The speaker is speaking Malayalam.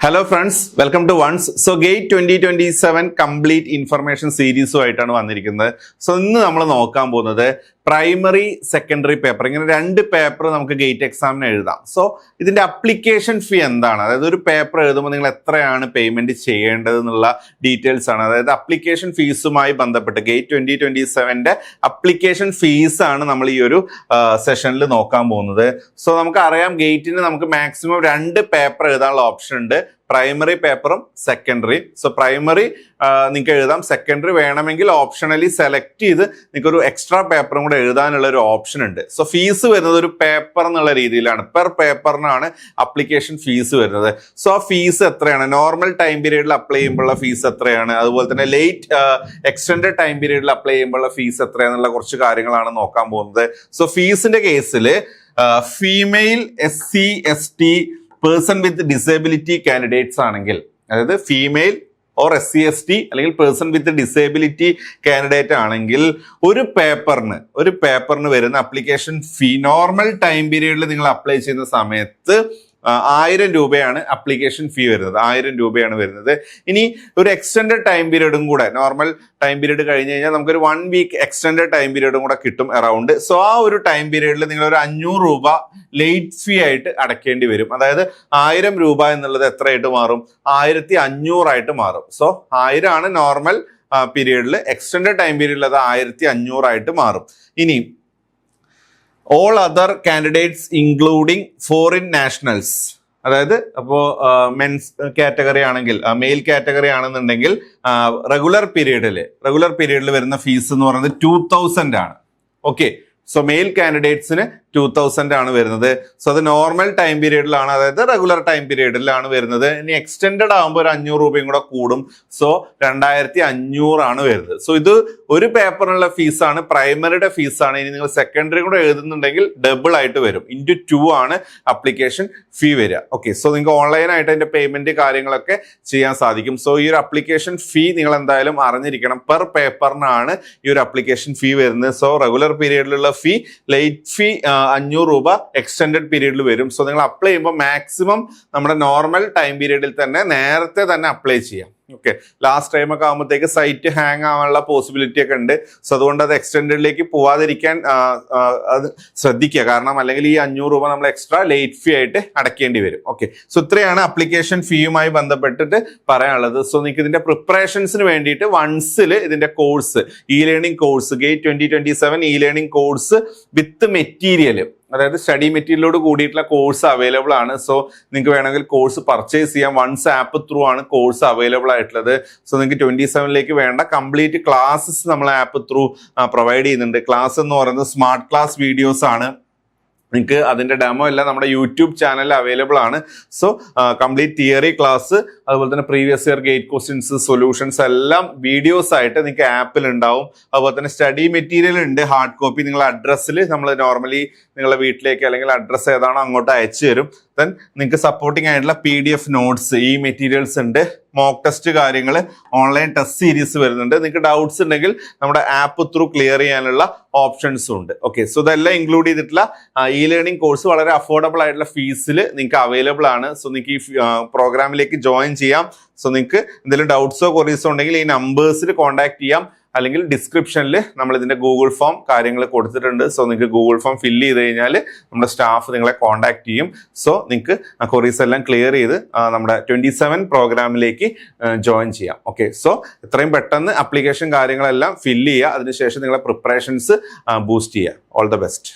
Hello friends, welcome to Once. So GATE 2027 complete information series ആയിട്ടാണ് വന്നിരിക്കുന്നത്. സോ ഇന്ന് നമ്മൾ നോക്കാൻ പോകുന്നത് പ്രൈമറി സെക്കൻഡറി പേപ്പർ, ഇങ്ങനെ രണ്ട് പേപ്പർ നമുക്ക് ഗേറ്റ് എക്സാമിന് എഴുതാം. സോ ഇതിന്റെ അപ്ലിക്കേഷൻ ഫീ എന്താണ്, അതായത് ഒരു പേപ്പർ എഴുതുമ്പോൾ നിങ്ങൾ എത്രയാണ് പേയ്മെന്റ് ചെയ്യേണ്ടത് എന്നുള്ള ഡീറ്റെയിൽസ് ആണ്. അതായത് അപ്ലിക്കേഷൻ ഫീസുമായി ബന്ധപ്പെട്ട് ഗേറ്റ് 2027ന്റെ അപ്ലിക്കേഷൻ ഫീസ് ആണ് നമ്മൾ ഈ ഒരു സെഷനിൽ നോക്കാൻ പോകുന്നത്. സോ നമുക്കറിയാം ഗേറ്റിന് നമുക്ക് മാക്സിമം രണ്ട് പേപ്പർ എഴുതാനുള്ള ഓപ്ഷൻ ഉണ്ട്, പ്രൈമറി പേപ്പറും സെക്കൻഡറി. സോ പ്രൈമറി നിങ്ങൾക്ക് എഴുതാം, സെക്കൻഡറി വേണമെങ്കിൽ ഓപ്ഷണലി സെലക്ട് ചെയ്ത് നിങ്ങൾക്ക് ഒരു എക്സ്ട്രാ പേപ്പറും കൂടെ എഴുതാനുള്ള ഒരു ഓപ്ഷൻ ഉണ്ട്. സോ ഫീസ് വരുന്നത് ഒരു പേപ്പർ എന്നുള്ള രീതിയിലാണ്, പെർ പേപ്പറിനാണ് അപ്ലിക്കേഷൻ ഫീസ് വരുന്നത്. സോ ആ ഫീസ് എത്രയാണ്, നോർമൽ ടൈം പീരീഡിൽ അപ്ലൈ ചെയ്യുമ്പോഴുള്ള ഫീസ് എത്രയാണ്, അതുപോലെ തന്നെ ലേറ്റ് എക്സ്റ്റൻഡഡ് ടൈം പീരീഡിൽ അപ്ലൈ ചെയ്യുമ്പോഴുള്ള ഫീസ് എത്രയാണെന്നുള്ള കുറച്ച് കാര്യങ്ങളാണ് നോക്കാൻ പോകുന്നത്. സോ ഫീസിന്റെ കേസിൽ female SC ST person with disability candidates ആണെങ്കിൽ, അതായത് ഫീമെയിൽ ഓർ SC ST അല്ലെങ്കിൽ പേഴ്സൺ വിത്ത് ഡിസേബിലിറ്റി കാൻഡിഡേറ്റ് ആണെങ്കിൽ ഒരു പേപ്പറിന് വരുന്ന അപ്ലിക്കേഷൻ ഫീ നോർമൽ ടൈം പീരീഡിൽ നിങ്ങൾ അപ്ലൈ ചെയ്യുന്ന സമയത്ത് 1000 രൂപയാണ് അപ്ലിക്കേഷൻ ഫീ വരുന്നത്, 1000 രൂപയാണ് വരുന്നത്. ഇനി ഒരു എക്സ്റ്റൻഡഡ് ടൈം പീരീഡും കൂടെ, നോർമൽ ടൈം പീരീഡ് കഴിഞ്ഞ് കഴിഞ്ഞാൽ നമുക്കൊരു 1 വീക്ക് എക്സ്റ്റൻഡഡ് ടൈം പീരീഡും കൂടെ കിട്ടും അറൗണ്ട്. സോ ആ ഒരു ടൈം പീരീഡിൽ നിങ്ങൾ ഒരു 500 രൂപ ലേറ്റ് ഫീ ആയിട്ട് അടയ്ക്കേണ്ടി വരും. അതായത് 1000 രൂപ എന്നുള്ളത് എത്രയായിട്ട് മാറും, 1500 ആയിട്ട് മാറും. സോ 1000 ആണ് നോർമൽ പീരീഡിൽ, എക്സ്റ്റൻഡഡ് ടൈം പീരീഡിൽ അത് 1500 ആയിട്ട് മാറും. ഇനി all other candidates including foreign Nationals, അതായത് അപ്പോൾ മെൻസ് കാറ്റഗറി ആണെങ്കിൽ, മെയിൽ കാറ്റഗറി ആണെന്നുണ്ടെങ്കിൽ റെഗുലർ പീരീഡിൽ വരുന്ന ഫീസ് എന്ന് പറയുന്നത് 2000 ആണ്. ഓക്കെ, സോ മെയിൽ കാൻഡിഡേറ്റ്സിന് 2000 ആണ് വരുന്നത്. സോ അത് നോർമൽ ടൈം പീരീഡിലാണ്, അതായത് റെഗുലർ ടൈം പീരീഡിലാണ് വരുന്നത്. ഇനി എക്സ്റ്റൻഡഡ് ആകുമ്പോൾ ഒരു 500 രൂപയും കൂടെ കൂടും. സോ 2500 ആണ് വരുന്നത്. സോ ഇത് ഒരു പേപ്പറിനുള്ള ഫീസാണ്, പ്രൈമറിയുടെ ഫീസാണ്. ഇനി നിങ്ങൾ സെക്കൻഡറി കൂടെ എഴുതുന്നുണ്ടെങ്കിൽ ഡബിൾ ആയിട്ട് വരും, × 2 ആണ് അപ്ലിക്കേഷൻ ഫീ വരിക. ഓക്കെ, സോ നിങ്ങൾക്ക് ഓൺലൈനായിട്ട് അതിന്റെ പേയ്മെന്റ് കാര്യങ്ങളൊക്കെ ചെയ്യാൻ സാധിക്കും. സോ ഈ ഒരു അപ്ലിക്കേഷൻ ഫീ നിങ്ങൾ എന്തായാലും അറിഞ്ഞിരിക്കണം, പെർ പേപ്പറിനാണ് ഈ ഒരു അപ്ലിക്കേഷൻ ഫീ വരുന്നത്. സോ റെഗുലർ പീരീഡിലുള്ള ഫീ, ലേറ്റ് ഫീ 500 രൂപ എക്സ്റ്റൻഡഡ് പീരീഡിൽ വരും. സോ നിങ്ങൾ അപ്ലൈ ചെയ്യുമ്പോൾ മാക്സിമം നമ്മുടെ നോർമൽ ടൈം പീരീഡിൽ തന്നെ നേരത്തെ തന്നെ അപ്ലൈ ചെയ്യാം. ഓക്കെ, ലാസ്റ്റ് ടൈം ഒക്കെ ആകുമ്പോഴത്തേക്ക് സൈറ്റ് ഹാങ് ആവാനുള്ള പോസിബിലിറ്റി ഒക്കെ ഉണ്ട്. സോ അതുകൊണ്ട് അത് എക്സ്റ്റൻഡിലേക്ക് പോവാതിരിക്കാൻ അത് ശ്രദ്ധിക്കുക, കാരണം അല്ലെങ്കിൽ ഈ 500 രൂപ നമ്മൾ എക്സ്ട്രാ ലേറ്റ് ഫീ ആയിട്ട് അടയ്ക്കേണ്ടി വരും. ഓക്കെ, സോ ഇത്രയാണ് അപ്ലിക്കേഷൻ ഫീയുമായി ബന്ധപ്പെട്ടിട്ട് പറയാനുള്ളത്. സോ നിങ്ങൾക്ക് ഇതിന്റെ പ്രിപ്പറേഷൻസിന് വേണ്ടിയിട്ട് വൺസിൽ ഇതിന്റെ course, learning course, GATE 2027 learning course വിത്ത് മെറ്റീരിയൽ, അതായത് സ്റ്റഡി മെറ്റീരിയലോട് കൂടിയിട്ടുള്ള കോഴ്സ് അവൈലബിൾ ആണ്. സോ നിങ്ങൾക്ക് വേണമെങ്കിൽ കോഴ്സ് പർച്ചേസ് ചെയ്യാം. വൺസ് ആപ്പ് ത്രൂ ആണ് കോഴ്സ് അവൈലബിൾ ആയിട്ടുള്ളത്. സോ നിങ്ങൾക്ക് 27ലേക്ക് വേണ്ട കംപ്ലീറ്റ് ക്ലാസ്സസ് നമ്മൾ ആപ്പ് ത്രൂ പ്രൊവൈഡ് ചെയ്യുന്നുണ്ട്. ക്ലാസ് എന്ന് പറയുന്നത് സ്മാർട്ട് ക്ലാസ് വീഡിയോസ് ആണ്. നിങ്ങൾക്ക് അതിന്റെ ഡെമോ എല്ലാം നമ്മുടെ യൂട്യൂബ് ചാനലിൽ അവൈലബിൾ ആണ്. സോ കംപ്ലീറ്റ് തിയറി ക്ലാസ്, അതുപോലെ തന്നെ previous year gate questions, solutions എല്ലാം വീഡിയോസ് ആയിട്ട് നിങ്ങൾക്ക് ആപ്പിൽ ഉണ്ടാവും. അതുപോലെ തന്നെ സ്റ്റഡി മെറ്റീരിയൽ ഉണ്ട്, ഹാർഡ് കോപ്പി നിങ്ങളുടെ അഡ്രസ്സിൽ നമ്മൾ നോർമലി നിങ്ങളുടെ വീട്ടിലേക്ക് അല്ലെങ്കിൽ അഡ്രസ്സ് ഏതാണോ അങ്ങോട്ട് അയച്ചു തരും. ദെൻ നിങ്ങൾക്ക് സപ്പോർട്ടിംഗ് ആയിട്ടുള്ള PDF നോട്ട്സ്, ഈ മെറ്റീരിയൽസ് ഉണ്ട്, മോക്ക് ടെസ്റ്റ് കാര്യങ്ങൾ, ഓൺലൈൻ ടെസ്റ്റ് സീരീസ് വരുന്നുണ്ട്. നിങ്ങൾക്ക് ഡൗട്ട്സ് ഉണ്ടെങ്കിൽ നമ്മുടെ ആപ്പ് ത്രൂ ക്ലിയർ ചെയ്യാനുള്ള ഓപ്ഷൻസും ഉണ്ട്. ഓക്കെ, സോ ഇതെല്ലാം ഇൻക്ലൂഡ് ചെയ്തിട്ടുള്ള ലേണിംഗ് കോഴ്സ് വളരെ അഫോർഡബിൾ ആയിട്ടുള്ള ഫീസിൽ നിങ്ങൾക്ക് അവൈലബിൾ ആണ്. സോ നിങ്ങൾക്ക് ഈ പ്രോഗ്രാമിലേക്ക് ജോയിൻ ചെയ്യാം. സോ നിങ്ങൾക്ക് എന്തെങ്കിലും ഡൗട്ട്സോ ക്വറീസോ ഉണ്ടെങ്കിൽ ഈ നമ്പേഴ്സിൽ കോൺടാക്ട് ചെയ്യാം, അല്ലെങ്കിൽ ഡിസ്ക്രിപ്ഷനിൽ നമ്മൾ ഇതിന്റെ ഗൂഗിൾ ഫോം കാര്യങ്ങൾ കൊടുത്തിട്ടുണ്ട്. സോ നിങ്ങൾക്ക് ഗൂഗിൾ ഫോം ഫില്ല് ചെയ്ത് കഴിഞ്ഞാൽ നമ്മുടെ സ്റ്റാഫ് നിങ്ങളെ കോൺടാക്ട് ചെയ്യും. സോ നിങ്ങൾക്ക് ക്വറീസ് എല്ലാം ക്ലിയർ ചെയ്ത് നമ്മുടെ 27 പ്രോഗ്രാമിലേക്ക് ജോയിൻ ചെയ്യാം. ഓക്കെ, സോ എത്രയും പെട്ടെന്ന് അപ്ലിക്കേഷൻ കാര്യങ്ങളെല്ലാം ഫില്ല് ചെയ്യുക, അതിനുശേഷം നിങ്ങളെ പ്രിപ്പറേഷൻസ് ബൂസ്റ്റ് ചെയ്യുക. All the best.